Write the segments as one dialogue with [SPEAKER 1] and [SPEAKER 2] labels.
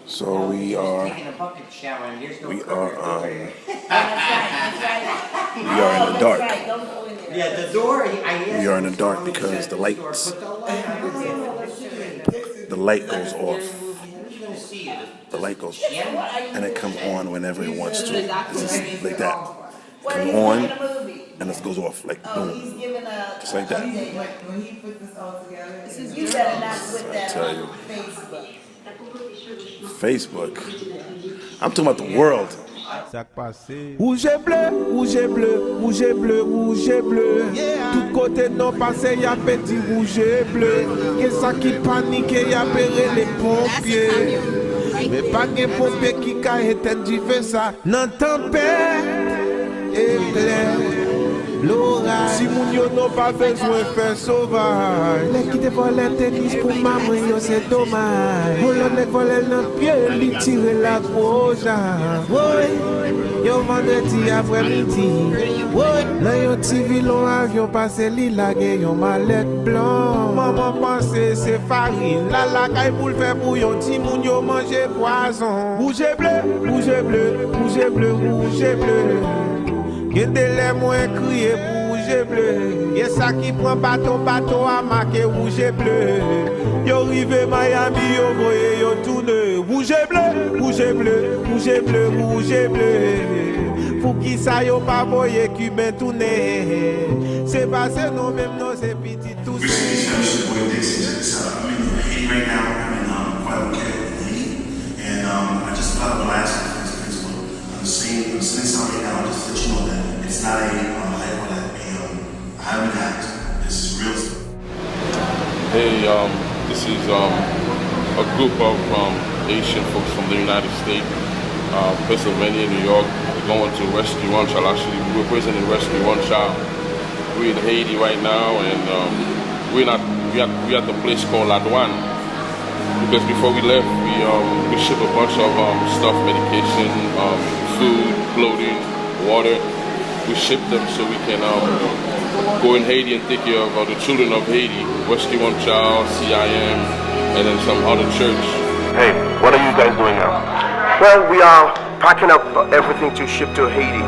[SPEAKER 1] So we are
[SPEAKER 2] taking a bucket shower and there's no
[SPEAKER 1] we
[SPEAKER 2] curtain.
[SPEAKER 1] are
[SPEAKER 3] That's
[SPEAKER 1] we are in the dark.
[SPEAKER 3] right. Don't go in there.
[SPEAKER 2] Yeah, the door. I asked
[SPEAKER 1] We are in the
[SPEAKER 2] him,
[SPEAKER 1] dark
[SPEAKER 2] "Mommy,
[SPEAKER 1] because
[SPEAKER 2] shut
[SPEAKER 1] the
[SPEAKER 2] door,
[SPEAKER 1] lights
[SPEAKER 2] put the light on."
[SPEAKER 1] the light goes off.
[SPEAKER 2] Who's gonna see you?
[SPEAKER 1] The light goes
[SPEAKER 2] Yeah.
[SPEAKER 1] and it comes on whenever it wants to. It's just like that.
[SPEAKER 3] Well,
[SPEAKER 1] Come
[SPEAKER 3] he's
[SPEAKER 1] on
[SPEAKER 3] making a movie.
[SPEAKER 1] and it goes off like
[SPEAKER 3] Oh,
[SPEAKER 1] boom.
[SPEAKER 3] he's giving a.
[SPEAKER 1] Just like that.
[SPEAKER 4] When he put this all together,
[SPEAKER 3] You better not put that
[SPEAKER 1] tell
[SPEAKER 3] on
[SPEAKER 1] you.
[SPEAKER 3] Facebook.
[SPEAKER 1] Facebook. I'm talking about the world.
[SPEAKER 5] Rouge et bleu, rouge et bleu, rouge et bleu, rouge et bleu. Tout côté non passé, y a petit rouge et bleu. Qu'est-ce ça qui panique, y a péré les pompiers. Mais pas de pompiers qui a éteint du feu ça. Non tempête, éclair, l'orage. Si moun yo n'ont pas besoin faire sauvage. Les qui te volent tennis pour maman, yo c'est dommage. Volent les volent dans pied, li tire la gauche. Yo vendredi après-midi, là yon ti vilon avion passe li lage yon mallette blanc. Maman pense c'est farine, la caille pour le faire bouillon, ti moun yo mange poison. Rouge et bleu, rouge et bleu, rouge et bleu, rouge et bleu. Gen de lè moins crié rouge et bleu. Y'a ça qui prend bateau à marquer rouge et bleu. Yo rive Miami, yo voye yo tourne. Rouge et bleu, rouge et bleu, rouge et bleu, rouge et bleu. Pour qui ça yo pas voye cubain tourner. C'est passé non même non c'est petit tout
[SPEAKER 6] We're seeing these I'm in Haiti right now. I'm in Guadalupe in Haiti, and I just put out the last Facebook. I'm saying something right now just to let you know that it's not a highway act. This is real stuff.
[SPEAKER 7] Hey, this is a group of Asian folks from the United States, Pennsylvania, New York. We're going to Rescue One Child. Actually, we're representing Rescue One Child. We're in Haiti right now, and we're at the place called La Douane. Because before we left, we shipped a bunch of stuff, medication, food, clothing, water. We shipped them so we can go in Haiti and take care of the children of Haiti, Rescue One Child, CIM, and then some other church.
[SPEAKER 8] Hey, what are you guys doing now?
[SPEAKER 9] Well, we are packing up everything to ship to Haiti.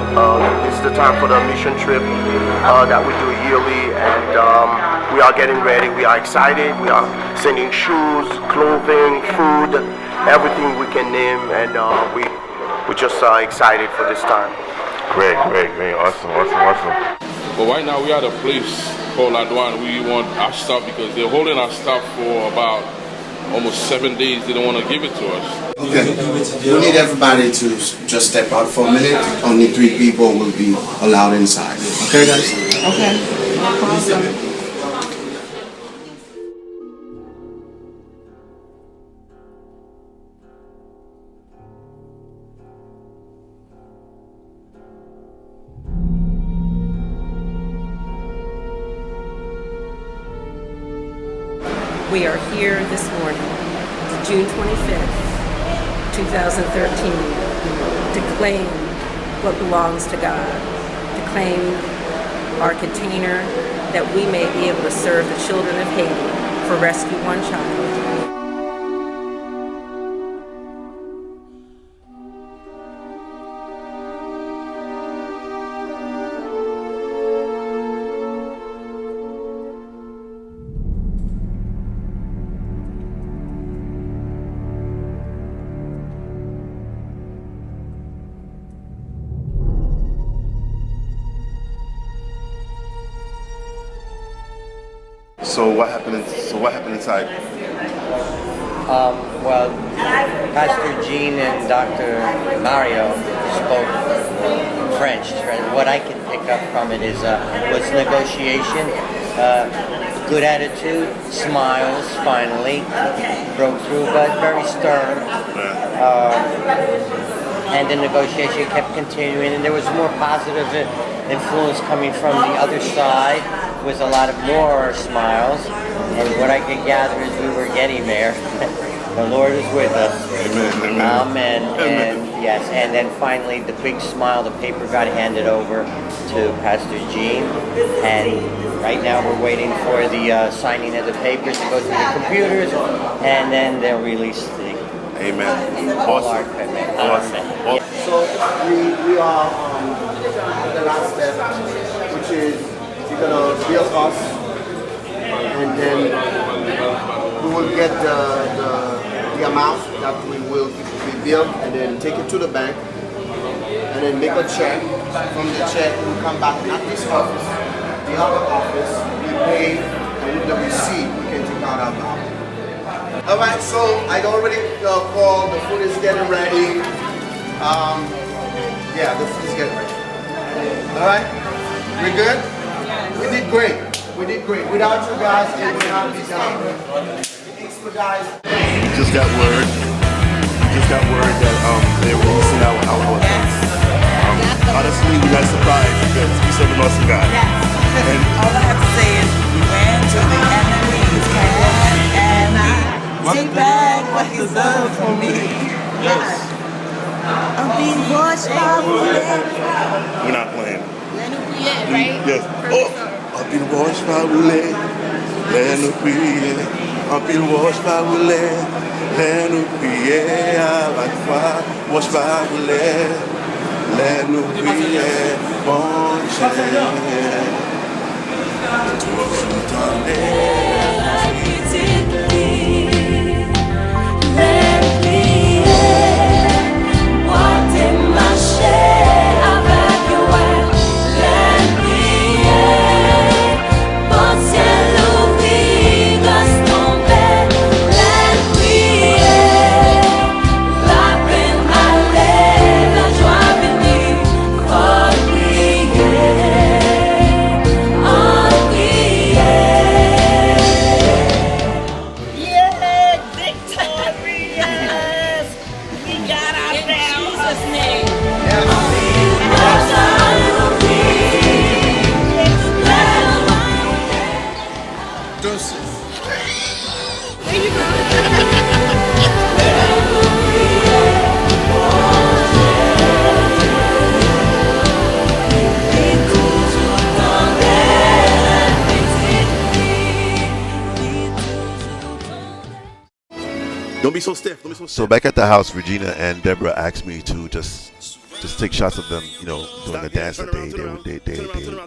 [SPEAKER 9] This is the time for the mission trip that we do yearly, and we are getting ready. We are excited. We are sending shoes, clothing, food, everything we can name, and we're just excited for this time.
[SPEAKER 8] Great. Awesome.
[SPEAKER 7] But right now we are at a place called La Douane. We want our stuff because they're holding our stuff for about almost 7 days. They don't want to give it to us.
[SPEAKER 10] Okay, we need everybody to just step out for a minute. Only 3 people will be allowed inside. Okay, guys?
[SPEAKER 4] okay.
[SPEAKER 11] We are here this morning, June 25th, 2013, to claim what belongs to God, to claim our container that we may be able to serve the children of Haiti for Rescue One Child.
[SPEAKER 1] So what happened inside?
[SPEAKER 2] Well, Pastor Jean and Dr. Mario spoke French. What I can pick up from it is was negotiation, good attitude, smiles. Finally broke through, but very stern. And the negotiation kept continuing, and there was more positive influence coming from the other side, with a lot of more smiles. And what I could gather is we were getting there. The Lord is with us. Amen. And yes, and then finally the big smile, the paper got handed over to Pastor Jean. And right now we're waiting for the signing of the papers to go through the computers, and then they'll release
[SPEAKER 8] Amen.
[SPEAKER 2] All art, man.
[SPEAKER 8] Awesome.
[SPEAKER 9] So we are at the last step, which is you're gonna build us, and then we will get the amount that we will be built, and then take it to the bank, and then make a check. From the check, we come back not this office, the other office. We pay, and with the receipt, we can take out our bill. All right, so I already called. The food is getting ready. Yeah, the food is getting ready. All right, we good? We did great. We did great. Without you guys, it would not be done. Expedite.
[SPEAKER 8] Just got word. That they're releasing our album. Honestly, we're not surprised because we serve an awesome God. And
[SPEAKER 4] All I have to say is, we ran to the enemies, and I take back what he done for me.
[SPEAKER 8] yes,
[SPEAKER 3] I'm being washed by
[SPEAKER 8] we're not playing.
[SPEAKER 3] right?
[SPEAKER 8] Yes. Oh, I've been washed by Wule. Let no prier. I've been washed by Wule. Let no prier. Like fire. Washed by Wule. Let no prier. Bon chien. Don't be so stiff.
[SPEAKER 1] So back at the house, Regina and Deborah asked me to just take shots of them, you know, doing the dance that they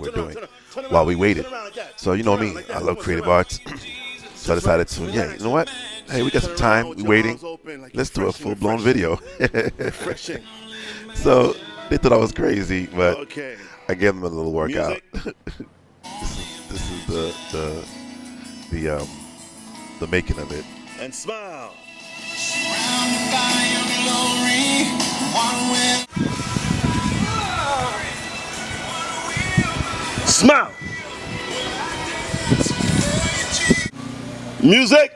[SPEAKER 1] were doing while we waited. So you know me, I love creative arts. So I decided to, yeah, you know what? Hey, we got some time. We waiting. Let's do a full-blown video. So they thought I was crazy, but I gave them a little workout. This is the making of it.
[SPEAKER 8] And smile. Smile. Music.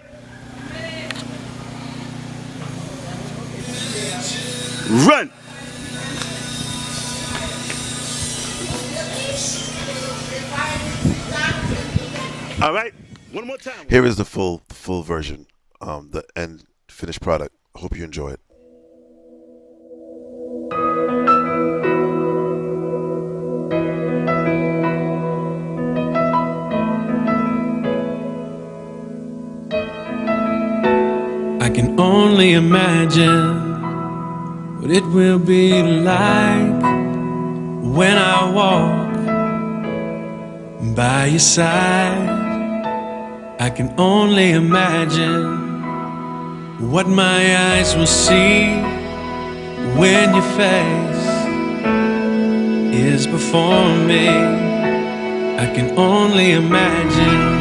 [SPEAKER 8] Run. All right. One more time.
[SPEAKER 1] Here is the full version, the end finished product. Hope you enjoy it.
[SPEAKER 12] I can only imagine what it will be like when I walk by your side. I can only imagine what my eyes will see when your face is before me. I can only imagine.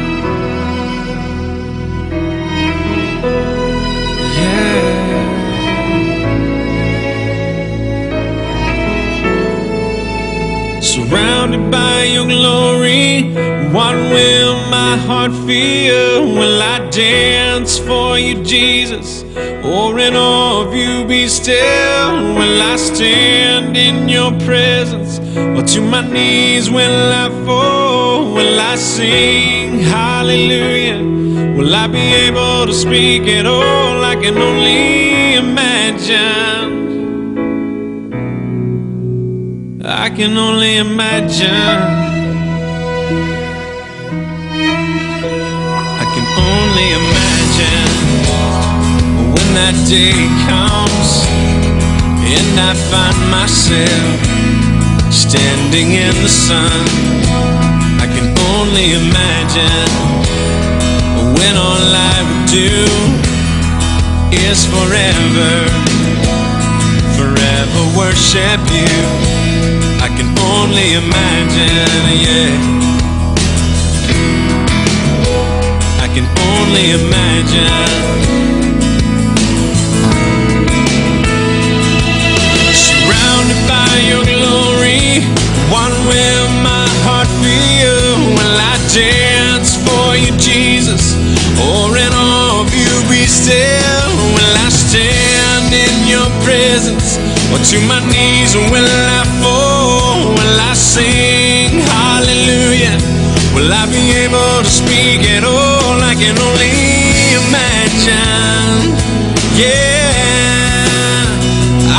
[SPEAKER 12] Surrounded by your glory, what will my heart feel? Will I dance for you, Jesus? Or in awe of you be still? Will I stand in your presence? Or to my knees will I fall? Will I sing hallelujah? Will I be able to speak at all? I can only imagine. I can only imagine. I can only imagine when that day comes and I find myself standing in the sun, I can only imagine when all I would do is forever, forever worship you. I can only imagine, yeah. I can only imagine. Surrounded by your glory, what will my heart feel? Will I dance for you, Jesus? Or in awe of you be still? Will I stand in your presence? Or to my knees will I fall? Will I sing hallelujah? Will I be able to speak at all? I can only imagine. Yeah,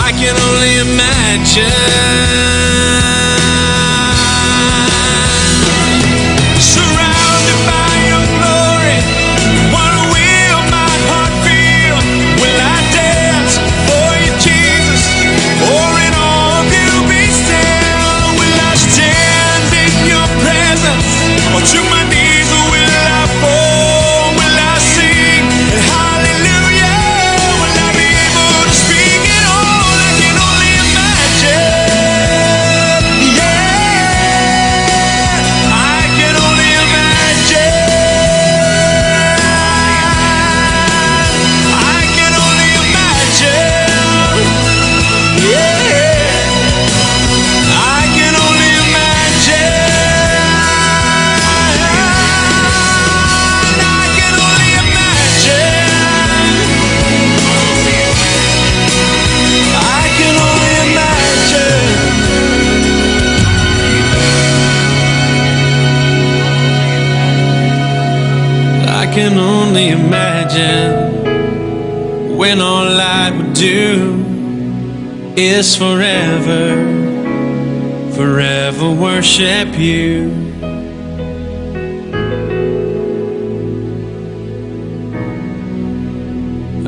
[SPEAKER 12] I can only imagine. Surrounded by your glory, what will my heart feel? Will I dance for you, Jesus? Or in awe of you be still? Will I stand in your presence? Or to my knees will I fall? Will I sing hallelujah? Will I be able to speak at all? I can only imagine. Yeah, I can only imagine. I can only imagine. Yeah, I can only imagine. I can only imagine when all I would do is forever, forever worship you.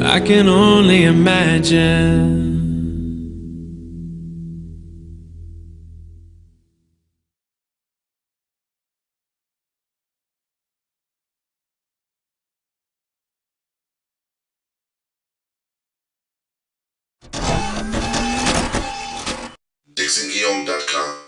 [SPEAKER 12] I can only imagine.
[SPEAKER 6] DixonGuillaume.com